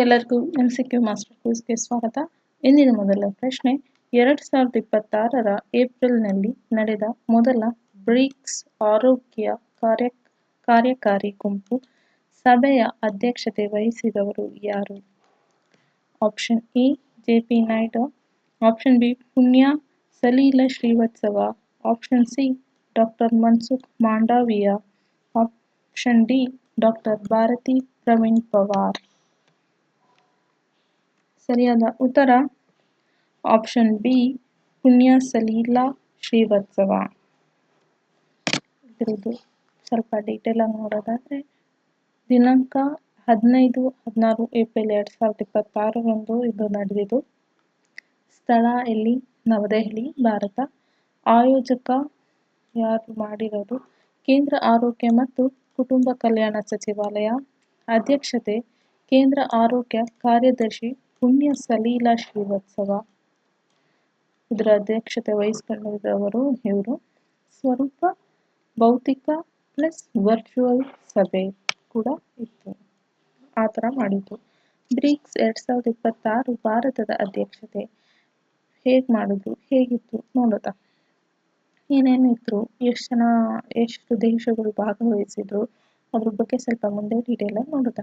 ಎಲ್ಲರಿಗೂ MCQ master ಕ್ವಿಜ್ಗೆ ಸ್ವಾಗತ. ಇಂದಿನ ಮೊದಲ ಪ್ರಶ್ನೆ, 2026ರ ಏಪ್ರಿಲ್ನಲ್ಲಿ ನಡೆದ ಮೊದಲ ಬ್ರಿಕ್ಸ್ ಆರೋಗ್ಯ ಕಾರ್ಯಕಾರಿ ಗುಂಪು ಸಭೆಯ ಅಧ್ಯಕ್ಷತೆ ವಹಿಸಿದವರು ಯಾರು? Option A J P. Naidu, option B Punya Salila Srivastava, option C doctor Mansukh Mandaviya, option D doctor Bharati Praveen Pawar. ಸರಿಯಾದ ಉತ್ತರ ಆಪ್ಷನ್ ಬಿ ಪುಣ್ಯ ಸಲೀಲ ಶ್ರೀವಾತ್ಸವ. ಇದ್ರದ್ದು ಸ್ವಲ್ಪ ಡೀಟೇಲ್ ಆಗಿ ನೋಡೋದಾದ್ರೆ, ದಿನಾಂಕ 15-16 ಏಪ್ರಿಲ್ 2026ರಂದು ಇದು ನಡೆದಿದ್ದು. ಸ್ಥಳ ಎಲ್ಲಿ? ನವದೆಹಲಿ, ಭಾರತ. ಆಯೋಜಕ ಯಾರು ಮಾಡಿರೋದು? ಕೇಂದ್ರ ಆರೋಗ್ಯ ಮತ್ತು ಕುಟುಂಬ ಕಲ್ಯಾಣ ಸಚಿವಾಲಯ. ಅಧ್ಯಕ್ಷತೆ ಕೇಂದ್ರ ಆರೋಗ್ಯ ಕಾರ್ಯದರ್ಶಿ ಪುಣ್ಯ ಸಲೀಲ ಶ್ರೀವಾತ್ಸವ. ಇದರ ಅಧ್ಯಕ್ಷತೆ ವಹಿಸಿಕೊಂಡಿದ್ದವರು ಇವರು. ಸ್ವರೂಪ ಭೌತಿಕ ಪ್ಲಸ್ ವರ್ಚುವಲ್ ಸಭೆ ಕೂಡ ಇತ್ತು, ಆ ಥರ ಮಾಡಿದ್ದು. ಬ್ರಿಕ್ಸ್ 2026 ಭಾರತದ ಅಧ್ಯಕ್ಷತೆ ಹೇಗೆ ಮಾಡಿದ್ರು, ಹೇಗಿತ್ತು ನೋಡೋದ. ಏನೇನಿದ್ರು, ಎಷ್ಟು ದೇಶಗಳು ಭಾಗವಹಿಸಿದ್ರು, ಅದ್ರ ಬಗ್ಗೆ ಸ್ವಲ್ಪ ಮುಂದೆ ಡೀಟೇಲ್ ಆಗಿ ನೋಡೋದ.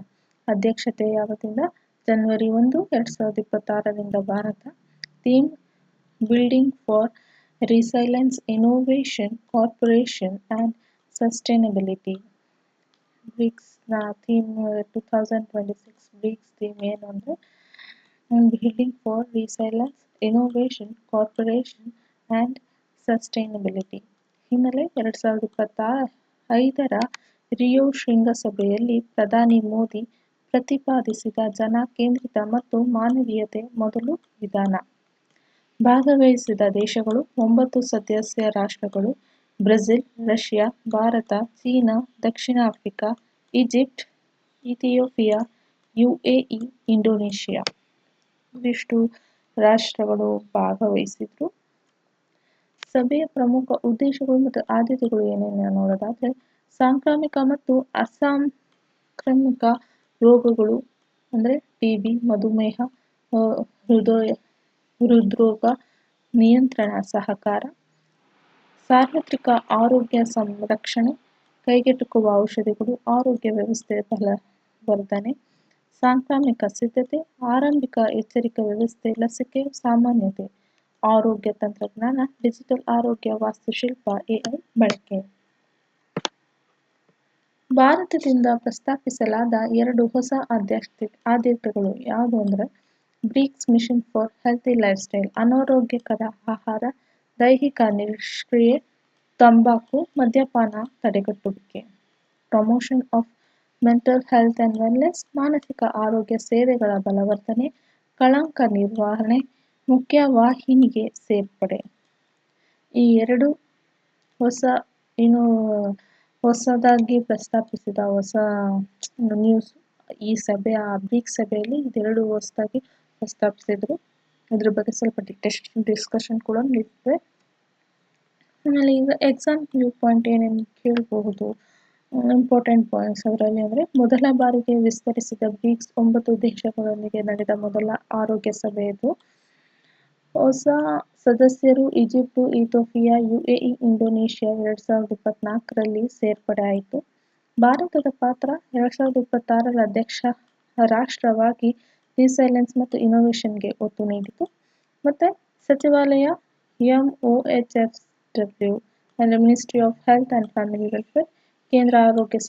ಅಧ್ಯಕ್ಷತೆ ಯಾವತ್ತಿಂದ? ಜನವರಿ 1, 2026ರಿಂದ ಭಾರತ. Theme building for resilience, innovation, corporation and sustainability. ಬ್ರಿಕ್ಸ್ನ ಥೀಮ್ 2026 ಬ್ರಿಕ್ಸ್ ಥೀಮ್ ಏನು ಅಂದರೆ building for resilience, innovation, corporation and sustainability. ಹಿನ್ನೆಲೆ 2025ರ ರಿಯೋ ಶೃಂಗಸಭೆಯಲ್ಲಿ ಪ್ರಧಾನಿ ಮೋದಿ ಪ್ರತಿಪಾದಿಸಿದ ಜನ ಕೇಂದ್ರಿತ ಮತ್ತು ಮಾನವೀಯತೆ ಮೊದಲು ವಿಧಾನ. ಭಾಗವಹಿಸಿದ ದೇಶಗಳು 9 ಸದಸ್ಯ ರಾಷ್ಟ್ರಗಳು: ಬ್ರೆಜಿಲ್, ರಷ್ಯಾ, ಭಾರತ, ಚೀನಾ, ದಕ್ಷಿಣ Africa, Egypt, Ethiopia, UAE, Indonesia. ಇವಿಷ್ಟು ರಾಷ್ಟ್ರಗಳು ಭಾಗವಹಿಸಿದ್ರು. ಸಭೆಯ ಪ್ರಮುಖ ಉದ್ದೇಶಗಳು ಮತ್ತು ಆದ್ಯತೆಗಳು ಏನೇನು ನೋಡೋದಾದ್ರೆ, ಸಾಂಕ್ರಾಮಿಕ ಮತ್ತು ಅಸಾಂಕ್ರಾಮಿಕ ರೋಗಗಳು ಅಂದರೆ TB, ಮಧುಮೇಹ, ಹೃದ್ರೋಗ ನಿಯಂತ್ರಣ ಸಹಕಾರ, ಸಾರ್ವತ್ರಿಕ ಆರೋಗ್ಯ ಸಂರಕ್ಷಣೆ, ಕೈಗೆಟುಕುವ ಔಷಧಿಗಳು, ಆರೋಗ್ಯ ವ್ಯವಸ್ಥೆ ಬಲವರ್ಧನೆ, ಸಾಂಕ್ರಾಮಿಕ ಸಿದ್ಧತೆ, ಆರಂಭಿಕ ಎಚ್ಚರಿಕೆ ವ್ಯವಸ್ಥೆ, ಲಸಿಕೆ, ಸಾಮಾನ್ಯತೆ, ಆರೋಗ್ಯ ತಂತ್ರಜ್ಞಾನ, ಡಿಜಿಟಲ್ ಆರೋಗ್ಯ ವಾಸ್ತುಶಿಲ್ಪ, AI ಬಳಕೆ. ಭಾರತದಿಂದ ಪ್ರಸ್ತಾಪಿಸಲಾದ 2 ಹೊಸ ಆದ್ಯತೆಗಳು ಯಾವುದು ಅಂದರೆ, BRICS mission for healthy lifestyle, ಅನಾರೋಗ್ಯಕರ ಆಹಾರ, ದೈಹಿಕ ನಿಷ್ಕ್ರಿಯೆ, ತಂಬಾಕು, ಮದ್ಯಪಾನ ತಡೆಗಟ್ಟುವಿಕೆ. Promotion of mental health and wellness, ಮಾನಸಿಕ ಆರೋಗ್ಯ ಸೇವೆಗಳ ಬಲವರ್ಧನೆ, ಕಳಂಕ ನಿರ್ವಹಣೆ, ಮುಖ್ಯವಾಹಿನಿಗೆ ಸೇರ್ಪಡೆ. ಈ 2 ಹೊಸದಾಗಿ ಪ್ರಸ್ತಾಪಿಸಿದ ಹೊಸ ನ್ಯೂಸ್ ಈ ಬ್ರಿಕ್ಸ್ ಸಭೆಯಲ್ಲಿ ಇದೆರಡು ಹೊಸದಾಗಿ ಪ್ರಸ್ತಾಪಿಸಿದ್ರು. ಇದ್ರ ಬಗ್ಗೆ ಸ್ವಲ್ಪ ಡಿಸ್ಕಷನ್ ಕೂಡ ಇರ್ತದೆ. ಆಮೇಲೆ ಈಗ ಎಕ್ಸಾಮ್ ವ್ಯೂ ಪಾಯಿಂಟ್ ಏನೇನು ಕೇಳಬಹುದು, ಇಂಪಾರ್ಟೆಂಟ್ ಪಾಯಿಂಟ್ಸ್ ಅದರಲ್ಲಿ ಅಂದರೆ, ಮೊದಲ ಬಾರಿಗೆ ವಿಸ್ತರಿಸಿದ ಬ್ರಿಕ್ಸ್ 9 ದೇಶಗಳೊಂದಿಗೆ ನಡೆದ ಮೊದಲ ಆರೋಗ್ಯ ಸಭೆ ಇದು. ಹೊಸ ಸದಸ್ಯರು ಈಜಿಪ್ಟು, ಇಥಿಯೋಪಿಯಾ, UAE, ಇಂಡೋನೇಷಿಯಾ 2024ರಲ್ಲಿ ಸೇರ್ಪಡೆ ಆಯಿತು. ಭಾರತದ ಪಾತ್ರ 2026ರ ಅಧ್ಯಕ್ಷ ರಾಷ್ಟ್ರವಾಗಿ ರಿಸೈಲೆನ್ಸ್ ಮತ್ತು ಇನೋವೇಷನ್ಗೆ ಒತ್ತು ನೀಡಿತು. ಮತ್ತು ಸಚಿವಾಲಯ MOHFW ಅಂದರೆ ministry of health and family welfare, ಕೇಂದ್ರ ಆರೋಗ್ಯ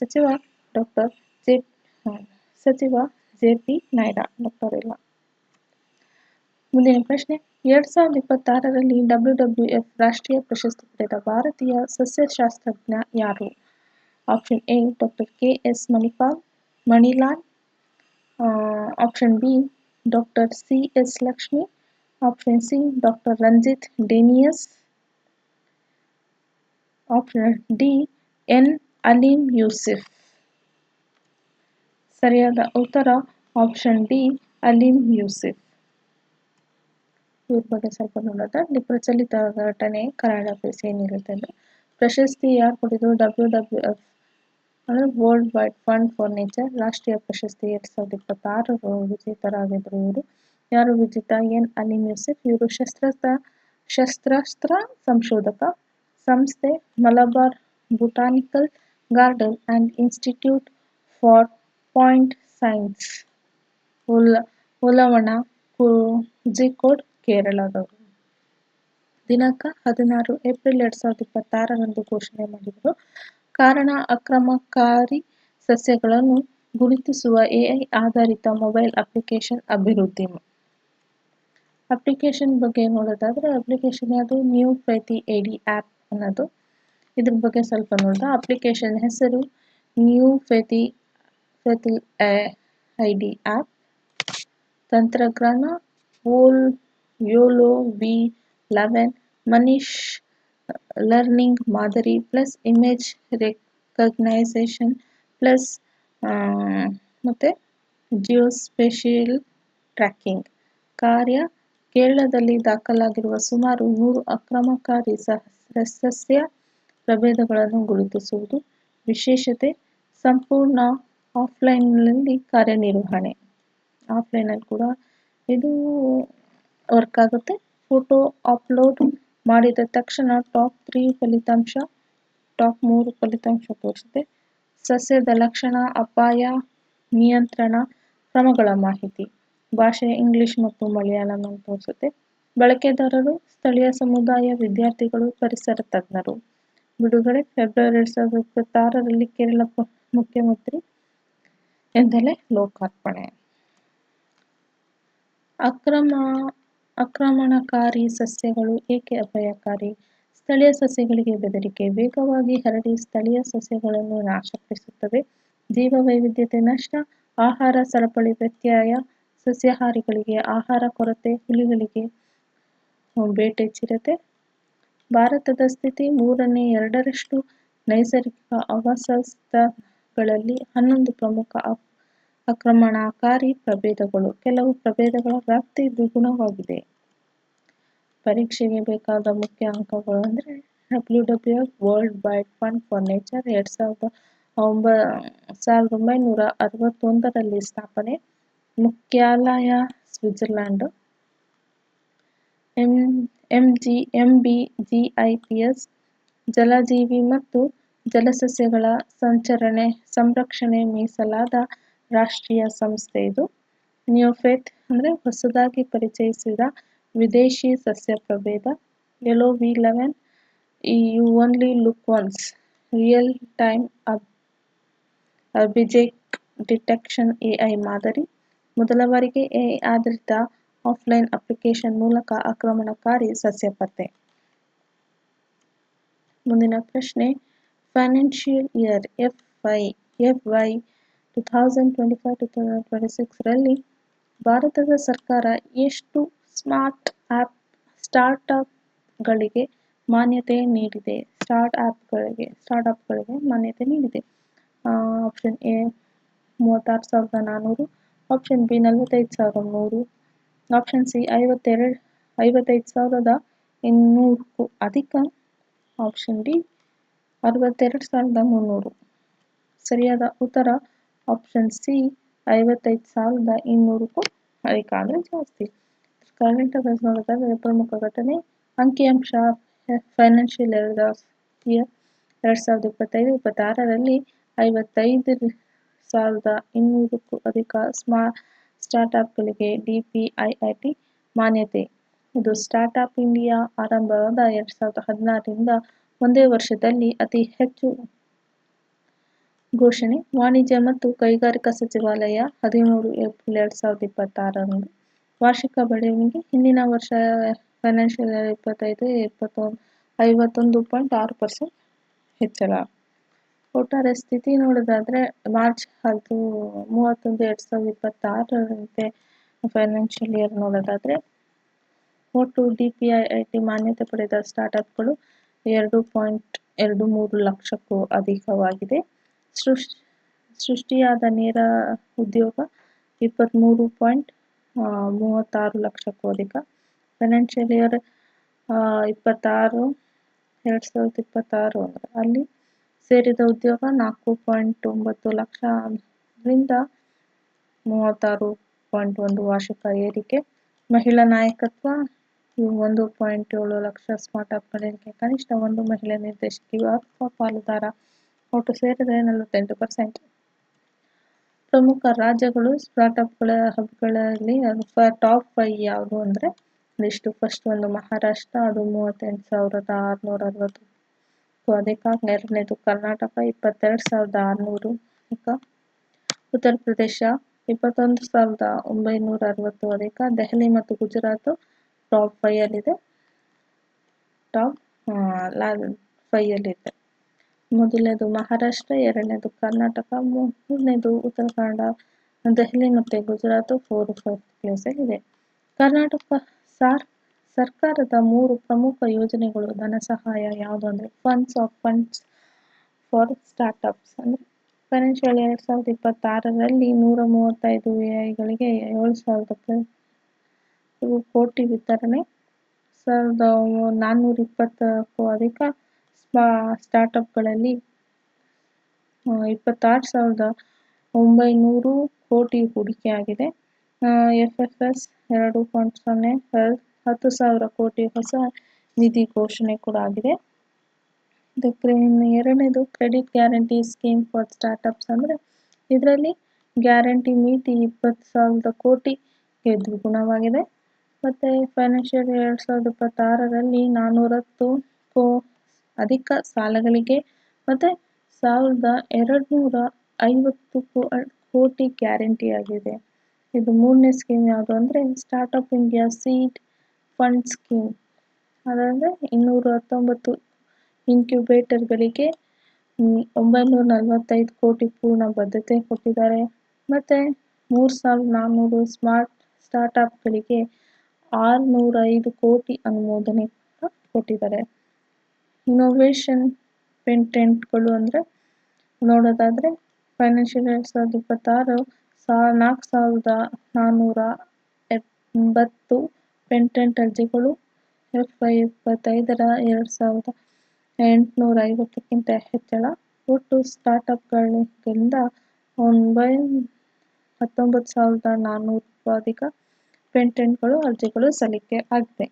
ಸಚಿವ ಜೆ.ಪಿ. ನಾಯ್ಡು, ಡಾಕ್ಟರ್ ಇಲ್ಲ. ಮುಂದಿನ ಪ್ರಶ್ನೆ, 2026ರಲ್ಲಿ WWF ರಾಷ್ಟ್ರೀಯ ಪ್ರಶಸ್ತಿ ಪಡೆದ ಭಾರತೀಯ ಸಸ್ಯಶಾಸ್ತ್ರಜ್ಞ ಯಾರು? Option A doctor KS Manilal, option B doctor CS Lakshmi, option C doctor Ranjith Daniels, option D N Aleem Yusuf. ಸರಿಯಾದ ಉತ್ತರ ಆಪ್ಷನ್ ಡಿ ಅಲೀಂ ಯೂಸುಫ್. ಇವ್ರ ಬಗ್ಗೆ ಸ್ವಲ್ಪ ನೋಡೋದ. ಪ್ರಚಲಿತ ಘಟನೆ ಕನ್ನಡ ಬೇಸ್ ಏನಿರುತ್ತೆ ಅಂದರೆ, ಪ್ರಶಸ್ತಿ ಯಾರು ಕೊಟ್ಟಿದ್ದು? WWF ಅಂದರೆ world wide fund for nature ರಾಷ್ಟ್ರೀಯ ಪ್ರಶಸ್ತಿ 2026 ವಿಜೇತರಾಗಿದ್ದರು. ಇವರು ಯಾರು ವಿಜೇತ? ಎನ್ ಅಲೀಂ ಯೂಸೆಫ್. ಇವರು ಶಸ್ತ್ರಾಸ್ತ್ರ ಸಂಶೋಧಕ. ಸಂಸ್ಥೆ Malabar botanical garden and institute for plant science, Olavanna, Kozhikode, ಕೇರಳದವರು. ದಿನಾಂಕ 16 ಏಪ್ರಿಲ್ 2026ರಂದು ಘೋಷಣೆ ಮಾಡಿದರು. ಕಾರಣ ಆಕ್ರಮಣಕಾರಿ ಸಸ್ಯಗಳನ್ನು ಗುರುತಿಸುವ ಎಐ ಆಧಾರಿತ ಮೊಬೈಲ್ ಅಪ್ಲಿಕೇಶನ್ ಅಭಿವೃದ್ಧಿ. ಅಪ್ಲಿಕೇಶನ್ ಬಗ್ಗೆ ನೋಡೋದಾದ್ರೆ ಅಪ್ಲಿಕೇಶನ್ ಯಾವುದು? ನ್ಯೂ ಫೆತಿ ಐಡಿ ಆ್ಯಪ್ ಅನ್ನೋದು. ಇದ್ರ ಬಗ್ಗೆ ಸ್ವಲ್ಪ ನೋಡಿದ ಅಪ್ಲಿಕೇಶನ್ ಹೆಸರು ನ್ಯೂ ಫೆತಿ ಐಡಿ ಆ್ಯಪ್. ತಂತ್ರಜ್ಞಾನ ಯೋಲೋ V11 ಮನೀಶ್ ಲರ್ನಿಂಗ್ ಮಾದರಿ ಪ್ಲಸ್ ಇಮೇಜ್ ರೆಕಗ್ನೈಸೇಷನ್ ಪ್ಲಸ್ ಮತ್ತು ಜಿಯೋಸ್ಪೇಷಿಯಲ್ ಟ್ರ್ಯಾಕಿಂಗ್. ಕಾರ್ಯ ಕೇರಳದಲ್ಲಿ ದಾಖಲಾಗಿರುವ ಸುಮಾರು 100 ಆಕ್ರಮಣಕಾರಿ ಸಸ್ಯ ಪ್ರಭೇದಗಳನ್ನು ಗುರುತಿಸುವುದು. ವಿಶೇಷತೆ ಸಂಪೂರ್ಣ ಆಫ್ಲೈನ್ನಲ್ಲಿ ಕಾರ್ಯನಿರ್ವಹಣೆ. ಆಫ್ಲೈನಲ್ಲಿ ಕೂಡ ಇದು ವರ್ಕ್ ಆಗುತ್ತೆ. ಫೋಟೋ ಅಪ್ಲೋಡ್ ಮಾಡಿದ ತಕ್ಷಣ ಟಾಪ್ 3 ಫಲಿತಾಂಶ ತೋರಿಸುತ್ತೆ. ಸಸ್ಯದ ಲಕ್ಷಣ, ಅಪಾಯ ನಿಯಂತ್ರಣ ಕ್ರಮಗಳ ಮಾಹಿತಿ. ಭಾಷೆ ಇಂಗ್ಲಿಷ್ ಮತ್ತು ಮಲಯಾಳಂ ಅಂತ ತೋರಿಸುತ್ತೆ. ಬಳಕೆದಾರರು ಸ್ಥಳೀಯ ಸಮುದಾಯ, ವಿದ್ಯಾರ್ಥಿಗಳು, ಪರಿಸರ ತಜ್ಞರು. ಬಿಡುಗಡೆ ಫೆಬ್ರವರಿ 2026ರಲ್ಲಿ ಕೇರಳ ಮುಖ್ಯಮಂತ್ರಿ ಎಂದಲೇ ಲೋಕಾರ್ಪಣೆ. ಆಕ್ರಮಣಕಾರಿ ಸಸ್ಯಗಳು ಏಕೆ ಅಪಾಯಕಾರಿ? ಸ್ಥಳೀಯ ಸಸ್ಯಗಳಿಗೆ ಬೆದರಿಕೆ. ವೇಗವಾಗಿ ಹರಡಿ ಸ್ಥಳೀಯ ಸಸ್ಯಗಳನ್ನು ನಾಶಪಡಿಸುತ್ತವೆ. ಜೀವವೈವಿಧ್ಯತೆ ನಷ್ಟ, ಆಹಾರ ಸರಪಳಿ ವ್ಯತ್ಯಯ, ಸಸ್ಯಾಹಾರಿಗಳಿಗೆ ಆಹಾರ ಕೊರತೆ, ಹುಲಿಗಳಿಗೆ ಬೇಟೆ, ಚಿರತೆ. ಭಾರತದ ಸ್ಥಿತಿ 2/3 ನೈಸರ್ಗಿಕ ಆವಾಸಸ್ಥಳಗಳಲ್ಲಿ 11 ಪ್ರಮುಖ ಆಕ್ರಮಣಕಾರಿ ಪ್ರಭೇದಗಳು. ಕೆಲವು ಪ್ರಭೇದಗಳ ವ್ಯಾಪ್ತಿ ದ್ವಿಗುಣವಾಗಿದೆ. ಪರೀಕ್ಷೆಗೆ ಬೇಕಾದ ಮುಖ್ಯ ಅಂಕಗಳು ಅಂದರೆ WWF world wide fund for nature 1961ರಲ್ಲಿ ಸ್ಥಾಪನೆ. ಮುಖ್ಯಾಲಯ ಸ್ವಿಟ್ಜರ್ಲ್ಯಾಂಡ್. MBGIPS ಜಲಜೀವಿ ಮತ್ತು ಜಲಸಸ್ಯಗಳ ಸಂರಕ್ಷಣೆ ಮೀಸಲಾದ ರಾಷ್ಟ್ರೀಯ ಸಂಸ್ಥೆ ಇದು. ನಿಯೋಫೈಟ್ ಅಂದರೆ ಹೊಸದಾಗಿ ಪರಿಚಯಿಸಿದ ವಿದೇಶಿ ಸಸ್ಯ ಪ್ರಭೇದ. YOLO V11 you only look once real time object detection AI ಮಾದರಿ. ಮೊದಲ ಬಾರಿಗೆ ಎಐ ಆಧಾರಿತ ಆಫ್ಲೈನ್ ಅಪ್ಲಿಕೇಶನ್ ಮೂಲಕ ಆಕ್ರಮಣಕಾರಿ ಸಸ್ಯ ಪತ್ತೆ. ಮುಂದಿನ ಪ್ರಶ್ನೆ, ಫೈನಾನ್ಷಿಯಲ್ ಇಯರ್ FY 2025-2026ರಲ್ಲಿ ಭಾರತದ ಸರ್ಕಾರ ಎಷ್ಟು ಸ್ಟಾರ್ಟ್ಅಪ್ಗಳಿಗೆ ಮಾನ್ಯತೆ ನೀಡಿದೆ? ಮಾನ್ಯತೆ ನೀಡಿದೆ. Option A 36,400, option B 45,300, option C 55,200ಕ್ಕೂ ಅಧಿಕ, ಆಪ್ಷನ್ ಡಿ 62,300. ಸರಿಯಾದ ಉತ್ತರ ಆಪ್ಷನ್ ಸಿ 55,200ಕ್ಕೂ ಅಧಿಕ ಅಂದರೆ ಜಾಸ್ತಿ. ಕರೆಂಟ್ ಅಫೇರ್ಸ್ ನೋಡೋದಾದ್ರೆ ಪ್ರಮುಖ ಘಟನೆ ಅಂಕಿಅಂಶ ಫೈನಾನ್ಷಿಯಲ್ ಇಯರ್ 2025-26ರಲ್ಲಿ 55,200ಕ್ಕೂ ಅಧಿಕ ಸ್ಟಾರ್ಟ್ಅಪ್ಗಳಿಗೆ DPIIT ಮಾನ್ಯತೆ. ಇದು ಸ್ಟಾರ್ಟ್ಅಪ್ ಇಂಡಿಯಾ ಆರಂಭವಾದ 2016ರಿಂದ ಒಂದೇ ವರ್ಷದಲ್ಲಿ ಅತಿ ಹೆಚ್ಚು ಘೋಷಣೆ. ವಾಣಿಜ್ಯ ಮತ್ತು ಕೈಗಾರಿಕಾ ಸಚಿವಾಲಯ 13 ಏಪ್ರಿಲ್ 2026ರಂದು ವಾರ್ಷಿಕ ಬೆಳವಣಿಗೆ ಹಿಂದಿನ ವರ್ಷ ಫೈನಾನ್ಷಿಯಲ್ ಇಯರ್ 25-51.6% ಹೆಚ್ಚಳ. ಒಟ್ಟಾರೆ ಸ್ಥಿತಿ ನೋಡೋದಾದ್ರೆ ಮಾರ್ಚ್ 31, 2026ರಂತೆ ಫೈನಾನ್ಷಿಯಲ್ ಇಯರ್ ನೋಡೋದಾದ್ರೆ ಒಟ್ಟು DPIIT ಮಾನ್ಯತೆ ಪಡೆದ ಸ್ಟಾರ್ಟ್ಅಪ್ಗಳು 2.23 ಲಕ್ಷಕ್ಕೂ ಅಧಿಕವಾಗಿದೆ. ಸೃಷ್ಟಿಯಾದ ನೇರ ಉದ್ಯೋಗ 23.36 ಲಕ್ಷಕ್ಕೂ ಅಧಿಕ. ಫೈನಾನ್ಷಿಯಲ್ ಇಯರ್ 2026 ಅಲ್ಲಿ ಸೇರಿದ ಉದ್ಯೋಗ 4.9 ಲಕ್ಷ ರಿಂದ 36.1 ವಾರ್ಷಿಕ ಏರಿಕೆ. ಮಹಿಳಾ ನಾಯಕತ್ವ 1.7 ಲಕ್ಷ ಸ್ಟಾರ್ಟ್ಅಪ್ಗಳಿಗೆ ಕನಿಷ್ಠ ಒಂದು ಮಹಿಳಾ ನಿರ್ದೇಶಕಿ ಅಥವಾ ಪಾಲುದಾರ. ಒಟ್ಟು ಸೇರಿದರೆ 48%. ಪ್ರಮುಖ ರಾಜ್ಯಗಳು ಸ್ಟಾರ್ಟ್ಅಪ್ಗಳ ಹಬ್ಗಳಲ್ಲಿ ಟಾಪ್ 5 ಯಾವುದು ಅಂದರೆ ಇಷ್ಟು. ಫಸ್ಟ್ ಒಂದು ಮಹಾರಾಷ್ಟ್ರ, ಅದು 38,660 ಅಧಿಕ. ಎರಡನೇದು ಕರ್ನಾಟಕ 22,600 ಅಧಿಕ. ಉತ್ತರ ಪ್ರದೇಶ 21,960 ಅಧಿಕ. ದೆಹಲಿ ಮತ್ತು ಗುಜರಾತ್ ಟಾಪ್ 5 ಅಲ್ಲಿದೆ. ಮೊದಲನೇದು ಮಹಾರಾಷ್ಟ್ರ, ಎರಡನೇದು ಕರ್ನಾಟಕ, ಮೂರನೇದು ಉತ್ತರ ಕನ್ನಡ. ದೆಹಲಿ ಮತ್ತು ಗುಜರಾತ್ 4th ಪ್ಲೇಸಲ್ಲಿದೆ. ಕರ್ನಾಟಕ ಸರ್ಕಾರದ 3 ಪ್ರಮುಖ ಯೋಜನೆಗಳು ಧನಸಹಾಯ ಯಾವುದು ಅಂದರೆ ಫಂಡ್ಸ್ ಫಾರ್ ಸ್ಟಾರ್ಟ್ಅಪ್ಸ್ ಅಂದರೆ ಫೈನಾನ್ಷಿಯಲ್ 2026ರಲ್ಲಿ 135 ಎಐಗಳಿಗೆ 7,000 ಕೋಟಿ ವಿತರಣೆ. 1,420ಕ್ಕೂ ಅಧಿಕ ಸ್ಟಾರ್ಟ್ಅಪ್ಗಳಲ್ಲಿ 26,900 ಕೋಟಿ ಹೂಡಿಕೆಯಾಗಿದೆ. ಎಫ್ಎಫ್ಎಸ್ 2.0 10,000 ಕೋಟಿ ಹೊಸ ನಿಧಿ ಘೋಷಣೆ ಕೂಡ ಆಗಿದೆ. ಎರಡನೇದು credit guarantee scheme for startups ಅಂದರೆ ಇದರಲ್ಲಿ ಗ್ಯಾರಂಟಿ ಮಿತಿ 20,000 ಕೋಟಿಗೆ ದ್ವಿಗುಣವಾಗಿದೆ. ಮತ್ತು ಫೈನಾನ್ಷಿಯಲ್ 2026ರಲ್ಲಿ 410ಕ್ಕೂ ಅಧಿಕ ಸಾಲಗಳಿಗೆ ಮತ್ತು 1,250 ಕೋಟಿ ಗ್ಯಾರಂಟಿಯಾಗಿದೆ. ಇದು ಮೂರನೇ ಸ್ಕೀಮ್ ಯಾವುದು ಅಂದರೆ startup India seed fund scheme. ಅದಂದರೆ 219 ಇನ್ಕ್ಯುಬೇಟರ್ಗಳಿಗೆ 945 ಕೋಟಿ ಪೂರ್ಣ ಬದ್ಧತೆ ಕೊಟ್ಟಿದ್ದಾರೆ. ಮತ್ತು 3,400 ಸ್ಟಾರ್ಟ್ಅಪ್ಗಳಿಗೆ 605 ಕೋಟಿ ಅನುಮೋದನೆ ಕೊಟ್ಟಿದ್ದಾರೆ. ಇನ್ನೋವೇಷನ್ ಪೇಟೆಂಟ್ಗಳು ಅಂದರೆ ನೋಡೋದಾದರೆ ಫೈನಾನ್ಷಿಯಲ್ 2026 4,480 ಪೇಟೆಂಟ್ ಅರ್ಜಿಗಳು. FY 25ರ 2,850ಕ್ಕಿಂತ ಹೆಚ್ಚಳ. ಒಟ್ಟು ಸ್ಟಾರ್ಟ್ಅಪ್ಗಳಿಂದ 19,400ಕ್ಕೂ ಅಧಿಕ ಪೇಟೆಂಟ್ಗಳು ಅರ್ಜಿಗಳು ಸಲ್ಲಿಕೆ ಆಗಿದೆ.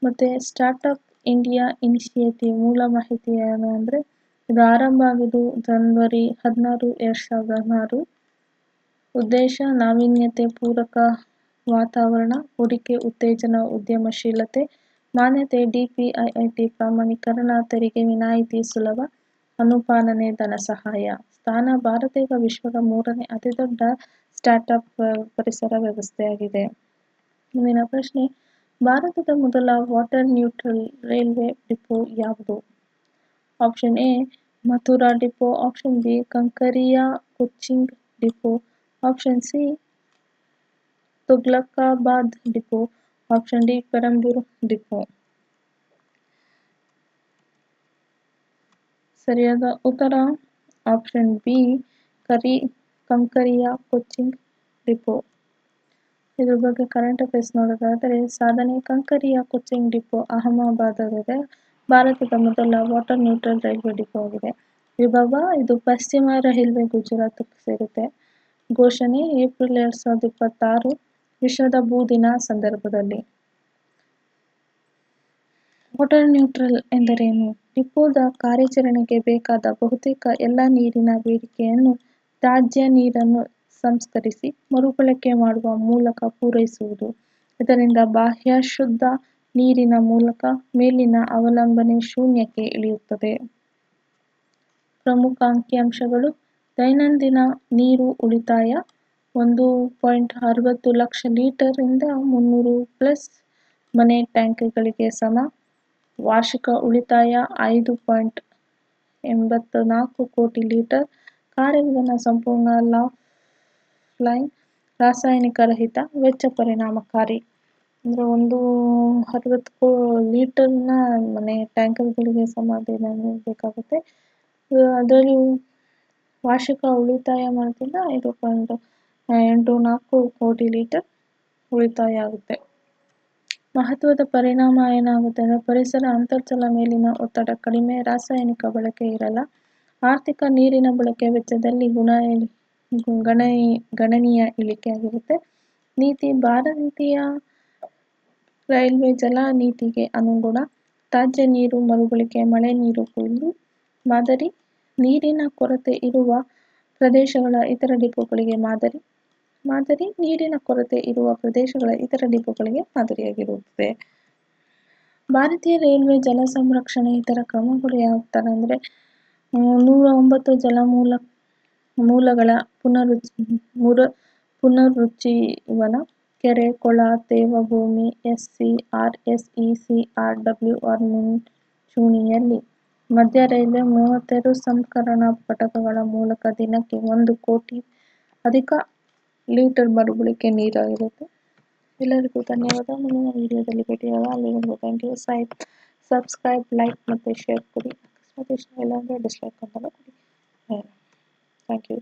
ಮತ್ತು ಸ್ಟಾರ್ಟ್ಅಪ್ ಇಂಡಿಯಾ ಇನಿಷಿಯೇಟಿವ್ ಮೂಲ ಮಾಹಿತಿ ಏನು ಅಂದರೆ ಇದು ಆರಂಭ ಆಗಿದ್ದು ಜನವರಿ 16, 2016. ಉದ್ದೇಶ ನಾವೀನ್ಯತೆ, ಪೂರಕ ವಾತಾವರಣ, ಹೂಡಿಕೆ ಉತ್ತೇಜನ, ಉದ್ಯಮಶೀಲತೆ, ಮಾನ್ಯತೆ, DPIIT ಪ್ರಮಾಣೀಕರಣ, ತೆರಿಗೆ ವಿನಾಯಿತಿ, ಸುಲಭ ಅನುಪಾಲನೆ, ಧನಸಹಾಯ. ಸ್ಥಾನ ಭಾರತ ಈಗ ವಿಶ್ವದ 3ನೇ ಅತಿದೊಡ್ಡ ಸ್ಟಾರ್ಟ್ಅಪ್ ಪರಿಸರ ವ್ಯವಸ್ಥೆಯಾಗಿದೆ. ಮುಂದಿನ ಪ್ರಶ್ನೆ, ಭಾರತದ ಮೊದಲ ವಾಟರ್ ನ್ಯೂಟ್ರಲ್ ರೈಲ್ವೆ ಡಿಪೋ ಯಾವುದು? Option A Mathura depot, option B Kankaria Cochin depot, option C Tughlakabad depot, option D Perambur depot. ಸರಿಯಾದ ಉತ್ತರ option B Kankaria Cochin depot. ಇದ್ರ ಬಗ್ಗೆ ಕರೆಂಟ್ ಅಫೇರ್ಸ್ ನೋಡೋದಾದರೆ ಸಾಧನೆ. ಕಂಕರಿಯಾ ಕೊಚ್ಚಿನ್ ಡಿಪೋ ಅಹಮದಾಬಾದಲ್ಲಿದೆ. ಭಾರತದ ಮೊದಲ ವಾಟರ್ ನ್ಯೂಟ್ರಲ್ ರೈಲ್ವೆ ಡಿಪೋ ಆಗಿದೆ. ವಿಭವ ಇದು ಪಶ್ಚಿಮ ರೈಲ್ವೆ ಗುಜರಾತ್ ಸೇರುತ್ತೆ. ಘೋಷಣೆ ಏಪ್ರಿಲ್ 2026 ವಿಶ್ವದ ಭೂ ದಿನ ಸಂದರ್ಭದಲ್ಲಿ. ವಾಟರ್ ನ್ಯೂಟ್ರಲ್ ಎಂದರೇನು? ಡಿಪೋದ ಕಾರ್ಯಾಚರಣೆಗೆ ಬೇಕಾದ ಬಹುತೇಕ ಎಲ್ಲ ನೀರಿನ ಬೇಡಿಕೆಯನ್ನು ತ್ಯಾಜ್ಯ ನೀರನ್ನು ಸಂಸ್ಕರಿಸಿ ಮರುಬಳಕೆ ಮಾಡುವ ಮೂಲಕ ಪೂರೈಸುವುದು. ಇದರಿಂದ ಬಾಹ್ಯ ಶುದ್ಧ ನೀರಿನ ಮೂಲಕ ಮೇಲಿನ ಅವಲಂಬನೆ ಶೂನ್ಯಕ್ಕೆ ಇಳಿಯುತ್ತದೆ. ಪ್ರಮುಖ ಅಂಕಿಅಂಶಗಳು: ದೈನಂದಿನ ನೀರು ಉಳಿತಾಯ 1.60 ಲಕ್ಷ ಲೀಟರ್ ರಿಂದ 300+ ಮನೆ ಟ್ಯಾಂಕ್ಗಳಿಗೆ ಸಮ. ವಾರ್ಷಿಕ ಉಳಿತಾಯ 5.84 ಕೋಟಿ ಲೀಟರ್. ಕಾರ್ಯವಿಧಾನ ಸಂಪೂರ್ಣ ಲೈಫ್ ರಾಸಾಯನಿಕ ರಹಿತ, ವೆಚ್ಚ ಪರಿಣಾಮಕಾರಿ. ಅಂದರೆ 160 ಲೀಟರ್ನ ಮನೆ ಟ್ಯಾಂಕರ್ಗಳಿಗೆ ಸಮ ಬೇಕಾಗುತ್ತೆ. ಅದರಲ್ಲಿ ವಾರ್ಷಿಕ ಉಳಿತಾಯ ಮಾಡೋದ್ರಿಂದ 5.84 ಕೋಟಿ ಲೀಟರ್ ಉಳಿತಾಯ ಆಗುತ್ತೆ. ಮಹತ್ವದ ಪರಿಣಾಮ ಏನಾಗುತ್ತೆ ಅಂದರೆ ಪರಿಸರ ಅಂತರ್ಜಲ ಮೇಲಿನ ಒತ್ತಡ ಕಡಿಮೆ, ರಾಸಾಯನಿಕ ಬಳಕೆ ಇರಲ್ಲ, ಆರ್ಥಿಕ ನೀರಿನ ಬಳಕೆ ವೆಚ್ಚದಲ್ಲಿ ಗಣನೀಯ ಇಳಿಕೆಯಾಗಿರುತ್ತೆ. ನೀತಿ ಭಾರತೀಯ ರೈಲ್ವೆ ಜಲ ನೀತಿಗೆ ಅನುಗುಣ ತ್ಯಾಜ್ಯ ನೀರು ಮರುಬಳಕೆ, ಮಳೆ ನೀರು ಕೊಯ್ಲು ಮಾದರಿ, ನೀರಿನ ಕೊರತೆ ಇರುವ ಪ್ರದೇಶಗಳ ಇತರ ಡಿಪೋಗಳಿಗೆ ಮಾದರಿ ನೀರಿನ ಕೊರತೆ ಇರುವ ಪ್ರದೇಶಗಳ ಇತರ ಡಿಪೋಗಳಿಗೆ ಮಾದರಿಯಾಗಿರುತ್ತದೆ. ಭಾರತೀಯ ರೈಲ್ವೆ ಜಲ ಸಂರಕ್ಷಣೆ ಇತರ ಕ್ರಮಗಳು ಯಾವ ಥರ ಅಂದರೆ 109 ಜಲಮೂಲಗಳ ಪುನರುಜ್ಜೀವನ, ಕೆರೆ, ಕೊಳ, ತೇವಭೂಮಿ, SCR, SECR, WR ಮುಂಚೂಣಿಯಲ್ಲಿ. ಮಧ್ಯ ರೈಲ್ವೆ 32 ಸಂಸ್ಕರಣಾ ಘಟಕಗಳ ಮೂಲಕ ದಿನಕ್ಕೆ 1 ಕೋಟಿ ಅಧಿಕ ಲೀಟರ್ ಮರುಬಳಕೆ ನೀರಾಗಿರುತ್ತೆ. ಎಲ್ಲರಿಗೂ ಧನ್ಯವಾದ. ಮುಂದಿನ ವಿಡಿಯೋದಲ್ಲಿ ಭೇಟಿಯಾಗ. ಅಲ್ಲಿವರೆಗೂ ಥ್ಯಾಂಕ್ ಯು. ಸಬ್ಸ್ಕ್ರೈಬ್, ಲೈಕ್ ಮತ್ತು ಶೇರ್ ಕೊಡಿ. ಅಕಸ್ಮಾತ್ ಇಷ್ಟ ಇಲ್ಲ ಅಂದರೆ ಡಿಸ್ಲೈಕ್ ಅಂತಲೂ ಕೊಡಿ. Thank you.